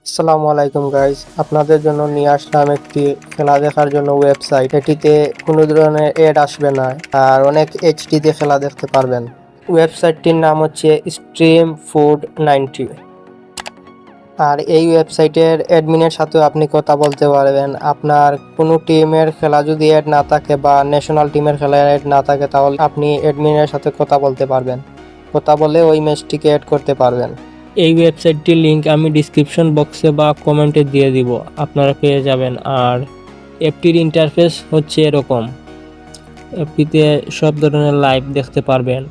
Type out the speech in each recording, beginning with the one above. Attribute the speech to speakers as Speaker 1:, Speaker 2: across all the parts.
Speaker 1: আসসালামু আলাইকুম গাইস, আপনাদের জন্য নিয়ে আসলাম একটি খেলা দেখার জন্য ওয়েবসাইট। এটিতে কোনো ধরনের এড আসবে না আর অনেক এইচডিতে খেলা দেখতে পারবেন। ওয়েবসাইটটির নাম হচ্ছে স্ট্রিম ফুড 90। আর এই ওয়েবসাইটের অ্যাডমিনের সাথেও আপনি কথা বলতে পারবেন। আপনার কোনো টিমের খেলা যদি অ্যাড না থাকে বা ন্যাশনাল টিমের খেলা অ্যাড না থাকে, তাহলে আপনি অ্যাডমিনের সাথে কথা বলতে পারবেন। কথা বলে ওই ম্যাচটিকে অ্যাড করতে পারবেন।
Speaker 2: এই ওয়েবসাইটটির লিংক আমি ডিসক্রিপশন বক্সে বা কমেন্টে দিয়ে দিব, আপনারা পেয়ে যাবেন। আর অ্যাপটির ইন্টারফেস হচ্ছে এরকম। অ্যাপটিতে সব ধরনের লাইভ দেখতে পারবেন।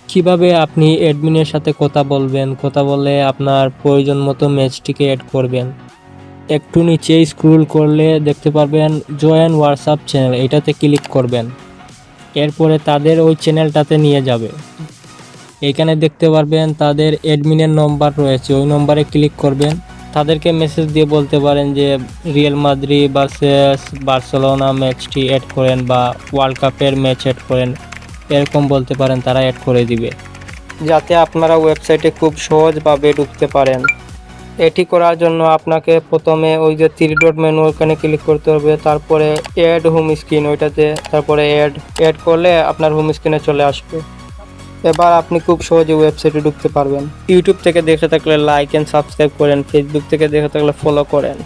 Speaker 2: কিভাবে আপনি অ্যাডমিনের সাথে কথা বলবেন, কথা বলে আপনার প্রয়োজন মতো ম্যাচটিকে অ্যাড করবেন। একটু নিচে স্ক্রল করলে দেখতে পারবেন জয়েন হোয়াটসঅ্যাপ চ্যানেল, এটাতে ক্লিক করবেন। এরপরে তাদের ওই চ্যানেলটাতে নিয়ে যাবে। এখানে দেখতে পারবেন তাদের অ্যাডমিনের নম্বর রয়েছে, ওই নম্বরে ক্লিক করবেন। তাদেরকে মেসেজ দিয়ে বলতে পারেন যে রিয়াল মাদ্রিদ ভার্সেস বার্সেলোনা ম্যাচটি অ্যাড করেন বা ওয়ার্ল্ড কাপের ম্যাচ অ্যাড করেন, এরকম বলতে পারেন, তারা অ্যাড করে দিবে।
Speaker 1: যাতে আপনারা ওয়েবসাইটে খুব সহজভাবে ঢুকতে পারেন। এটি করার জন্য আপনাকে প্রথমে ওই যে 3 ডট মেনু, ওখানে ক্লিক করতে হবে। তারপরে অ্যাড হোম স্ক্রিন, ওইটাতে তারপরে অ্যাড করলে আপনার হোম স্ক্রিনে চলে আসবে। এবার আপনি খুব সহজে ওয়েবসাইটে ঢুকতে পারবেন। ইউটিউব থেকে দেখে থাকলে লাইক এন্ড সাবস্ক্রাইব করেন, ফেসবুক থেকে দেখে থাকলে ফলো করেন।